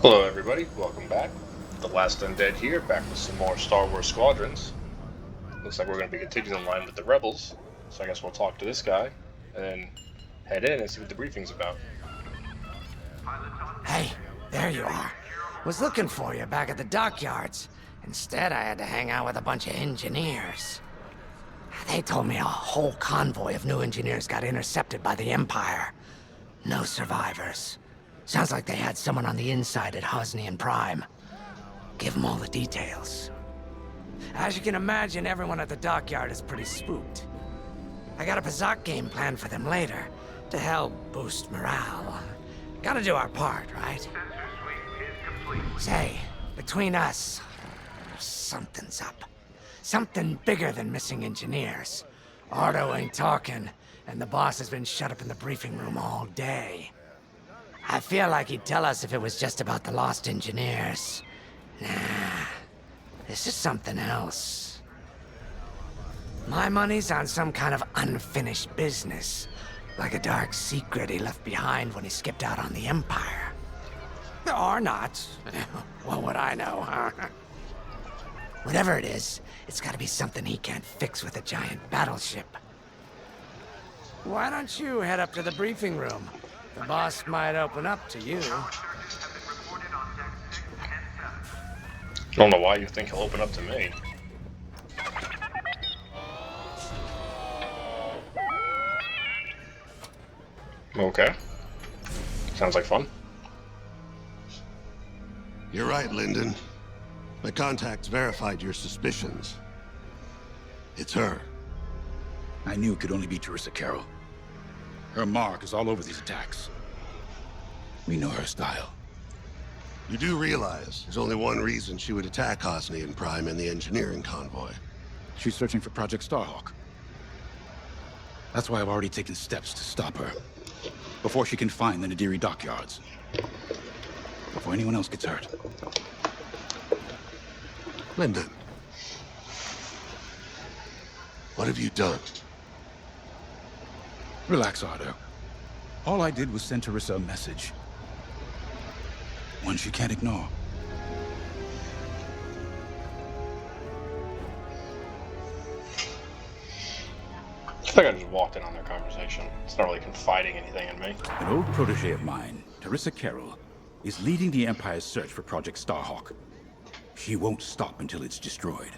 Hello, everybody. Welcome back. The Last Undead here, back with some more Star Wars Squadrons. Looks like we're going to be continuing in line with the Rebels, so I guess we'll talk to this guy and then head in and see what the briefing's about. Hey, there you are. Was looking for you back at the dockyards. Instead, I had to hang out with a bunch of engineers. They told me a whole convoy of new engineers got intercepted by the Empire. No survivors. Sounds like they had someone on the inside at Hosnian Prime. Give them all the details. As you can imagine, everyone at the dockyard is pretty spooked. I got a Pazak game planned for them later, to help boost morale. Gotta do our part, right? Say, between us, something's up. Something bigger than missing engineers. Ardo ain't talking, and the boss has been shut up in the briefing room all day. I feel like he'd tell us if it was just about the lost engineers. Nah, this is something else. My money's on some kind of unfinished business. Like a dark secret he left behind when he skipped out on the Empire. Or not. What would I know, huh? Whatever it is, it's gotta be something he can't fix with a giant battleship. Why don't you head up to the briefing room? The boss might open up to you. I don't know why you think he'll open up to me. Okay. Sounds like fun. You're right, Lyndon. My contacts verified your suspicions. It's her. I knew it could only be Teresa Carroll. Her mark is all over these attacks. We know her style. You do realize there's only one reason she would attack Hosnian Prime and the engineering convoy. She's searching for Project Starhawk. That's why I've already taken steps to stop her. Before she can find the Nadiri dockyards. Before anyone else gets hurt. Lyndon. What have you done? Relax, Ardo. All I did was send Teresa a message. One she can't ignore. I think I just walked in on their conversation. It's not really confiding anything in me. An old protege of mine, Teresa Carroll, is leading the Empire's search for Project Starhawk. She won't stop until it's destroyed.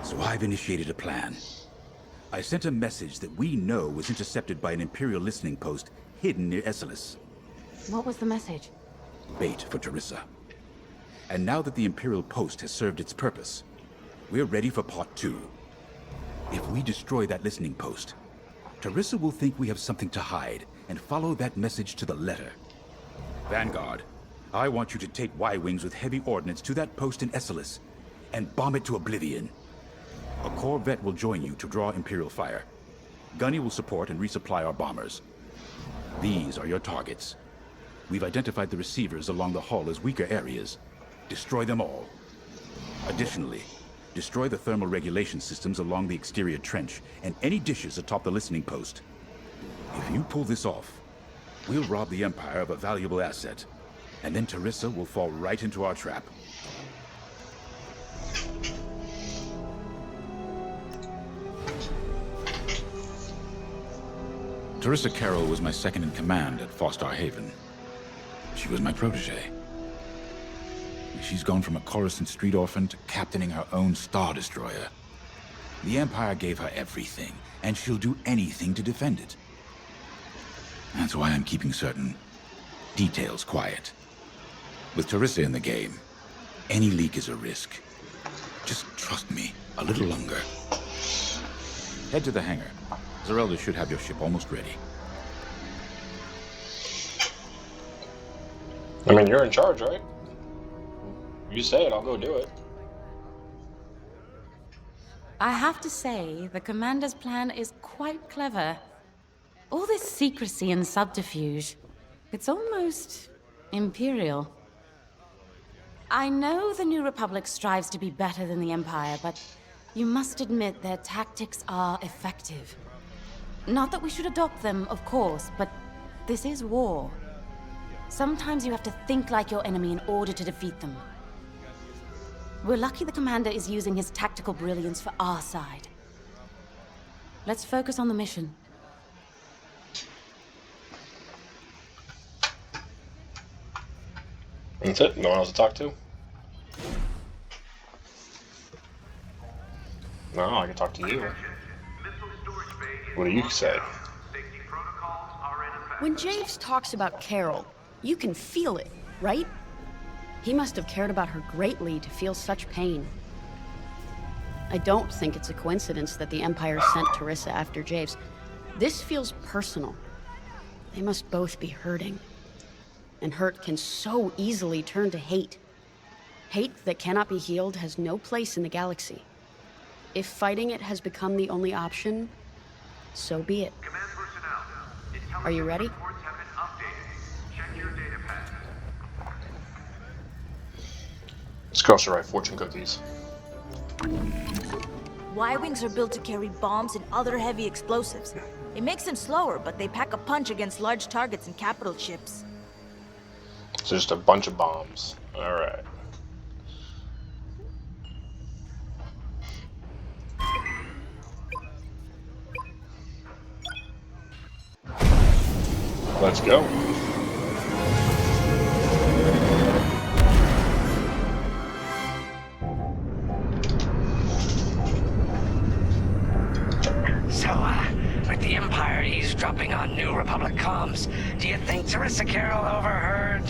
So I've initiated a plan. I sent a message that we know was intercepted by an Imperial listening post hidden near Esselis. What was the message? Bait for Teresa. And now that the Imperial post has served its purpose, we're ready for part 2. If we destroy that listening post, Teresa will think we have something to hide and follow that message to the letter. Vanguard, I want you to take Y-Wings with heavy ordnance to that post in Esselis and bomb it to oblivion. A corvette will join you to draw Imperial fire. Gunny will support and resupply our bombers. These are your targets. We've identified the receivers along the hull as weaker areas. Destroy them all. Additionally, destroy the thermal regulation systems along the exterior trench and any dishes atop the listening post. If you pull this off, we'll rob the Empire of a valuable asset, and then Teresa will fall right into our trap. Teresa Carroll was my second in command at Fostar Haven. She was my protege. She's gone from a Coruscant street orphan to captaining her own Star Destroyer. The Empire gave her everything, and she'll do anything to defend it. That's why I'm keeping certain details quiet. With Teresa in the game, any leak is a risk. Just trust me a little longer. Head to the hangar. Zerelda should have your ship almost ready. I mean, you're in charge, right? You say it, I'll go do it. I have to say, the commander's plan is quite clever. All this secrecy and subterfuge, it's almost imperial. I know the New Republic strives to be better than the Empire, but you must admit their tactics are effective. Not that we should adopt them, of course, but this is war. Sometimes you have to think like your enemy in order to defeat them. We're lucky the commander is using his tactical brilliance for our side. Let's focus on the mission. That's it? No one else to talk to? No, I can talk to you. What do you say? When Javes talks about Carol, you can feel it, right? He must have cared about her greatly to feel such pain. I don't think it's a coincidence that the Empire sent Teresa after Javes. This feels personal. They must both be hurting. And hurt can so easily turn to hate. Hate that cannot be healed has no place in the galaxy. If fighting it has become the only option, so be it. Are you ready? This girl should write fortune cookies. Y-Wings are built to carry bombs and other heavy explosives. It makes them slower, but they pack a punch against large targets and capital ships. It's just a bunch of bombs. Alright. Let's go. With the Empire eavesdropping on New Republic comms, do you think Teresa Carroll overheard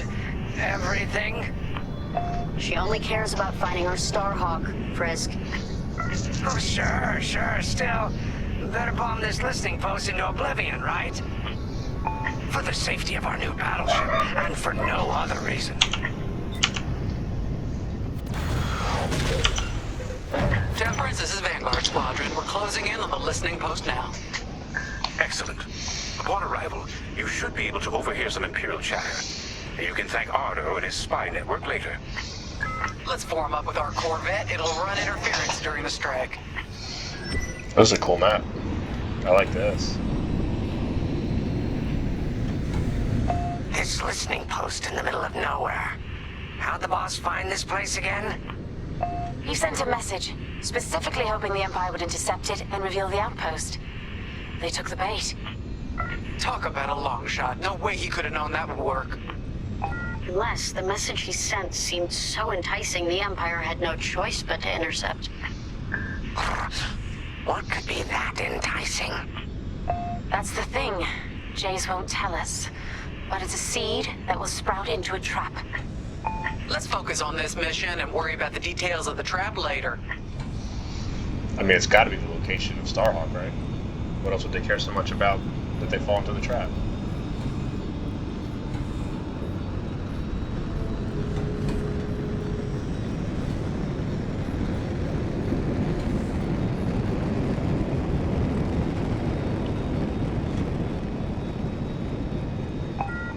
everything? She only cares about finding our Starhawk, Frisk. Oh, sure. Still, better bomb this listening post into oblivion, right? For the safety of our new battleship, and for no other reason. Temperance, this is Vanguard Squadron. We're closing in on the listening post now. Excellent. Upon arrival, you should be able to overhear some Imperial chatter. You can thank Ardo and his spy network later. Let's form up with our Corvette. It'll run interference during the strike. This is a cool map. I like this. This listening post in the middle of nowhere. How'd the boss find this place again? He sent a message, specifically hoping the Empire would intercept it and reveal the outpost. They took the bait. Talk about a long shot. No way he could have known that would work. Unless the message he sent seemed so enticing the Empire had no choice but to intercept. What could be that enticing? That's the thing. Jace won't tell us. But it's a seed that will sprout into a trap. Let's focus on this mission and worry about the details of the trap later. I mean, it's got to be the location of Starhawk, right? What else would they care so much about that they fall into the trap?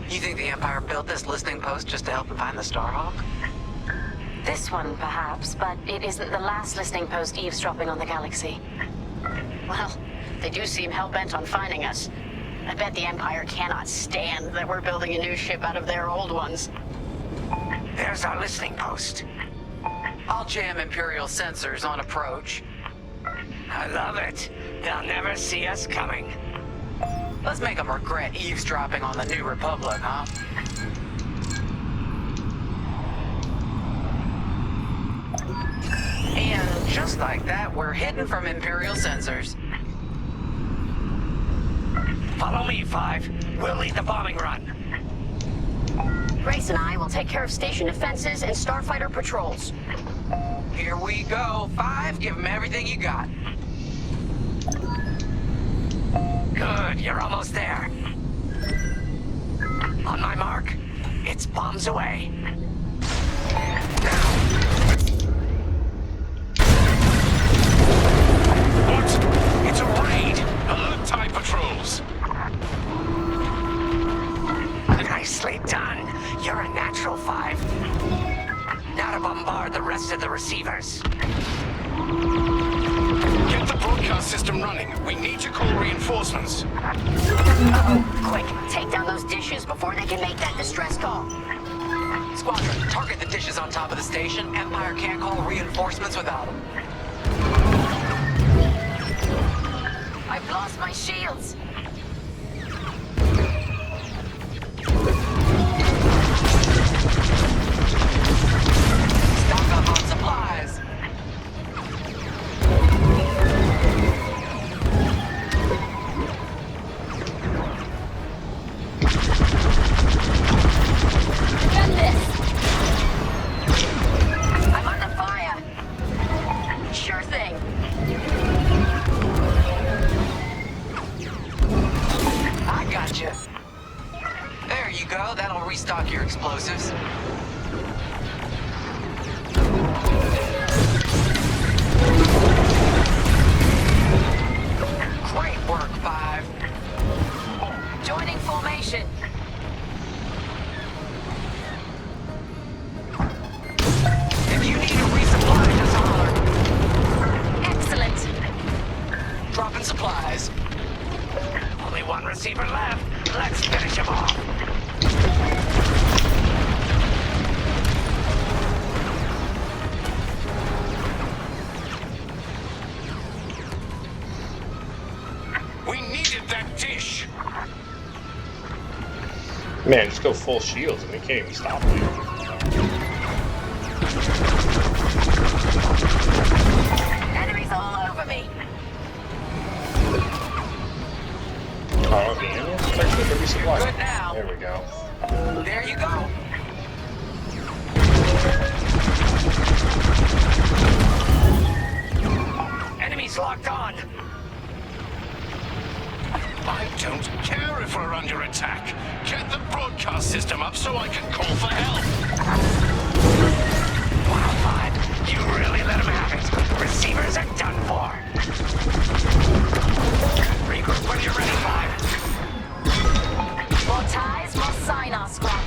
You think the Empire built this listening post just to help them find the Starhawk? This one, perhaps, but it isn't the last listening post eavesdropping on the galaxy. Well, they do seem hell-bent on finding us. I bet the Empire cannot stand that we're building a new ship out of their old ones. There's our listening post. I'll jam Imperial sensors on approach. I love it. They'll never see us coming. Let's make them regret eavesdropping on the New Republic, huh? And just like that, we're hidden from Imperial sensors. Follow me, Five. We'll lead the bombing run. Grace and I will take care of station defenses and starfighter patrols. Here we go. 5, give them everything you got. Good, you're almost there. On my mark. It's bombs away. Now! What? It's a raid! Alert TIE patrols! Nicely done. You're a natural, Five. Now to bombard the rest of the receivers. Get the broadcast broadcast system running. We need to call reinforcements. Quick, take down those dishes before they can make that distress call. Squadron, target the dishes on top of the station. Empire can't call reinforcements without them. I've lost my shields. Stock up on supplies. Defend this! I'm under fire! Sure thing. I gotcha. There you go. That'll restock your explosives. Great work, 5. Joining formation. If you need a resupply, just holler. Excellent. Dropping supplies. Only one receiver left. Let's finish him off. We needed that dish. Man, just go full shields and they can't even stop you. Enemies all over me. Oh, the ammo? Thanks for the resupply. Good now. There we go. There you go. Enemies locked on. I don't care if we're under attack. Get the broadcast system up so I can call for help. Wow, 5. You really let him have it. Receivers are done for. Regroup when you're ready, 5. More ties, more sign our squad.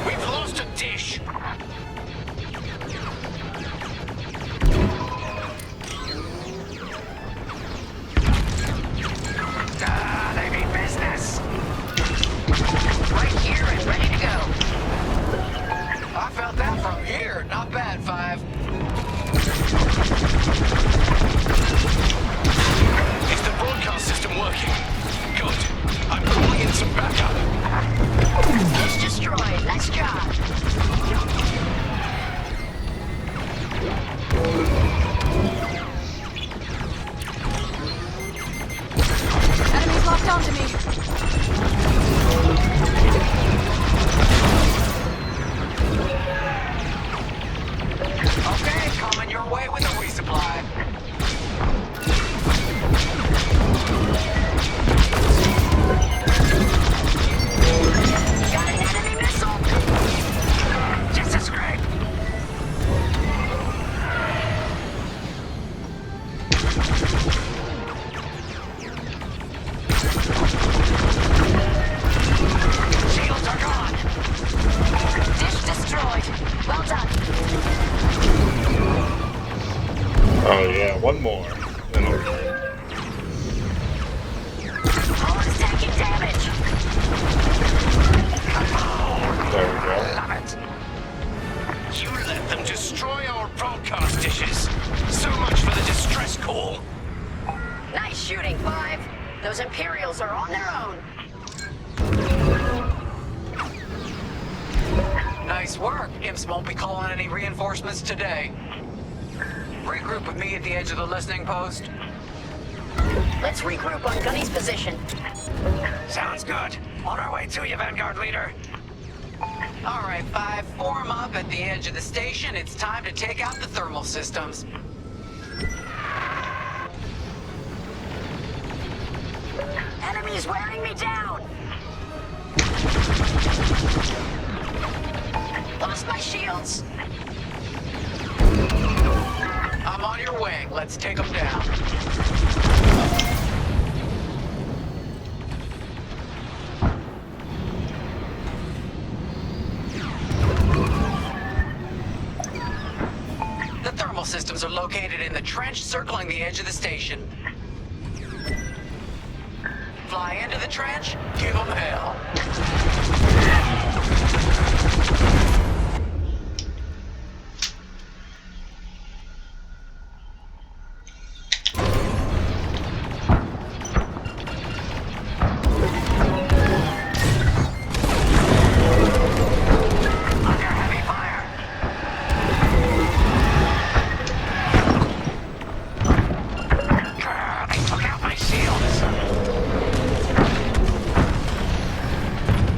We've lost a dish. They mean business. Right here and ready to go. I felt that from here. Not bad, 5. Is the broadcast system working? Good. I'm calling in some backup. Dish destroyed. Nice job. Enemies locked onto me. Okay, coming your way with a resupply. Got an enemy missile. Just a scrape. Shields are gone. Dish destroyed. Well done. Oh yeah, one more. Then we're done. Hull is taking damage. There we go. Love it. You let them destroy our broadcast dishes. So much for the distress call. Nice shooting, 5. Those Imperials are on their own. Nice work. Imps won't be calling any reinforcements today. Regroup with me at the edge of the listening post. Let's regroup on Gunny's position. Sounds good. On our way to you, Vanguard Leader. All right, 5. Form up at the edge of the station. It's time to take out the thermal systems. Enemies wearing me down. Lost my shields. I'm on your wing. Let's take them down. systems are located in the trench circling the edge of the station. Fly into the trench, give them hell.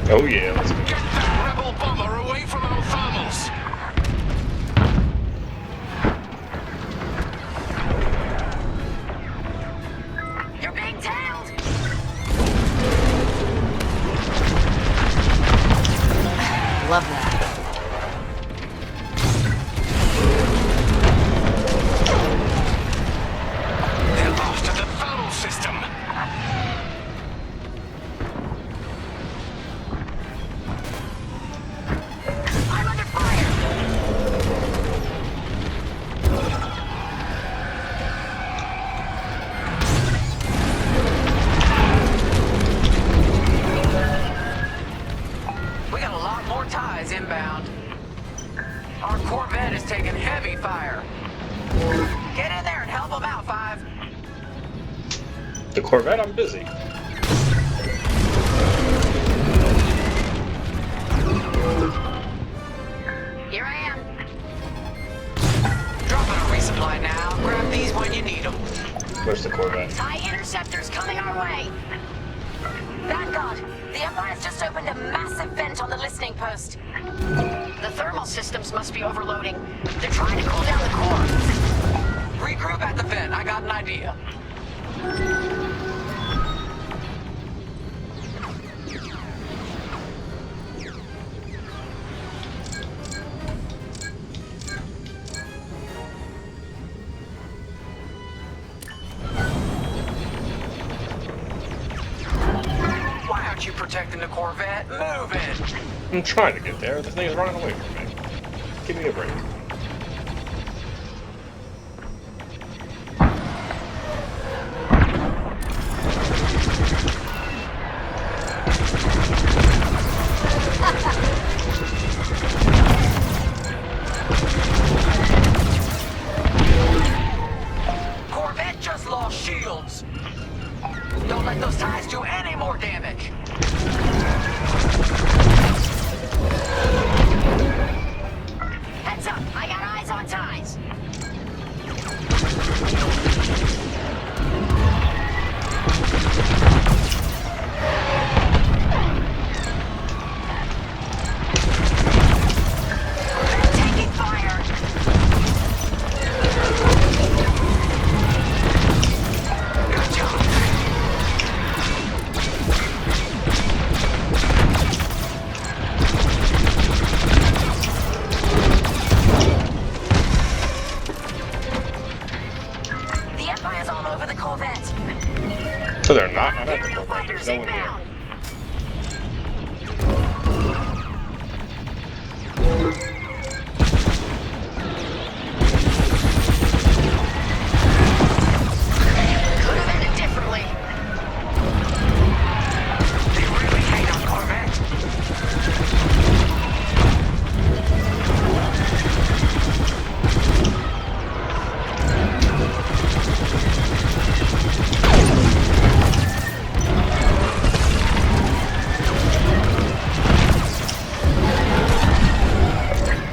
Oh yeah, let's go. Get that rebel bomber away from our thermals! You're being tailed! Love that. They're after the thermal system! I'm under fire! We got a lot more ties inbound. Our Corvette is taking heavy fire. Get in there and help them out, Five. The Corvette, I'm busy. Here I am. Dropping a resupply now. Grab these when you need them. Where's the Corvette? TIE interceptors coming our way. Vanguard, the Empire's just opened a massive vent on the listening post. The thermal systems must be overloading. They're trying to cool down the core. Regroup at the vent. I got an idea. Why aren't you protecting the Corvette? Move it! I'm trying to get there. This thing is running away from me. Give me a break. Corvette just lost shields! Don't let those ties do any more damage! Heads up, I got eyes on ties. They're taking fire. Good job! The Empire's all over the Corvette. So they're not at the Imperial Corvette. fighters There's no one here. inbound. Could have ended differently. They really hate on Corvette.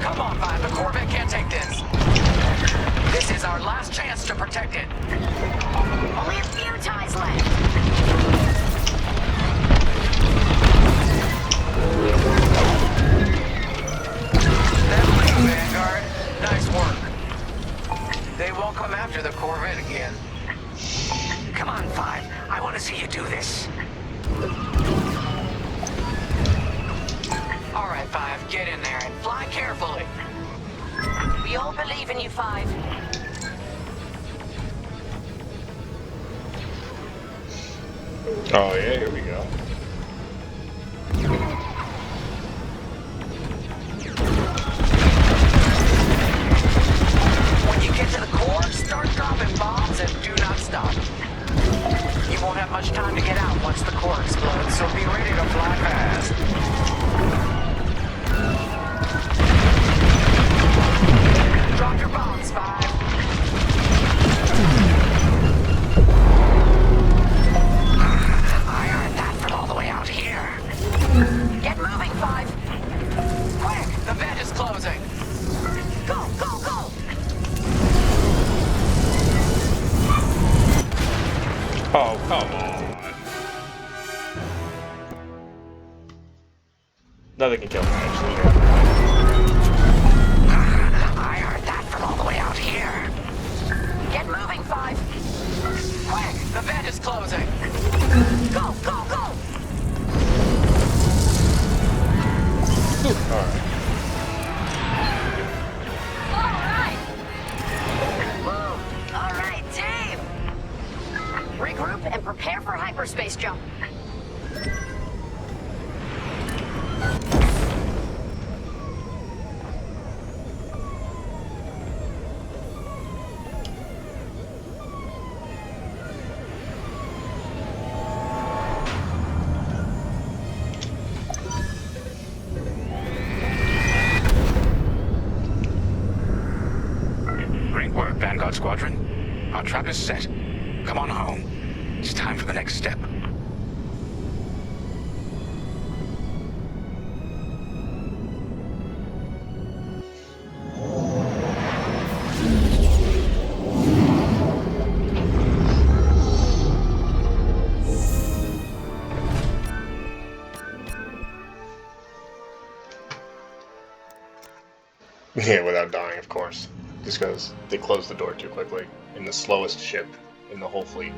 Come on, Five. The Corvette can't take this. This is our last chance to protect it. Only a few ties left. That'll do, Vanguard. Nice work. They won't come after the Corvette again. Come on, Five. I want to see you do this. All right, Five. Get in there and fly carefully. We all believe in you, Five. Oh yeah, here we go. When you get to the Nothing can kill me, actually. I heard that from all the way out here. Get moving, 5. Quick! The vent is closing! Go, go, go! Alright. All right, team! Regroup and prepare for hyperspace jump. Great work, Vanguard Squadron. Our trap is set. Come on home. It's time for the next step. Yeah, without dying, of course. Just because they closed the door too quickly. In the slowest ship in the whole fleet.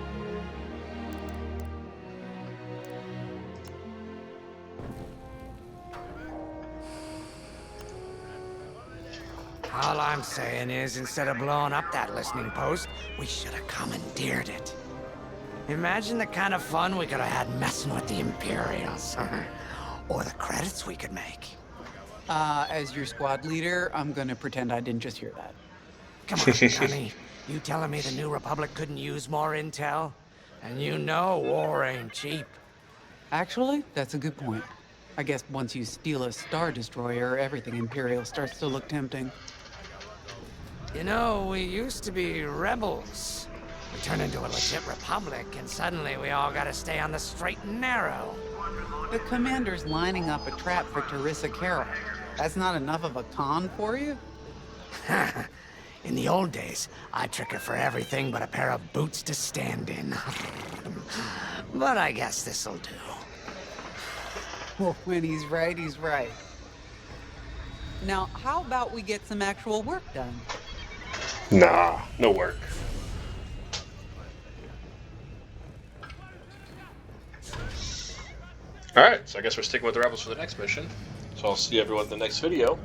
All I'm saying is, instead of blowing up that listening post, we should have commandeered it. Imagine the kind of fun we could have had messing with the Imperials. Or the credits we could make. As your squad leader, I'm gonna pretend I didn't just hear that. Come on, Gunny. You telling me the New Republic couldn't use more intel? And you know war ain't cheap. Actually, that's a good point. I guess once you steal a Star Destroyer, everything Imperial starts to look tempting. You know, we used to be rebels. We turned into a legit republic, and suddenly we all gotta stay on the straight and narrow. The commander's lining up a trap for Teresa Carroll. That's not enough of a con for you? In the old days, I'd trick her for everything but a pair of boots to stand in. But I guess this'll do. Well, when he's right, he's right. Now, how about we get some actual work done? Nah, no work. Alright, so I guess we're sticking with the rebels for the next mission. So I'll see everyone in the next video.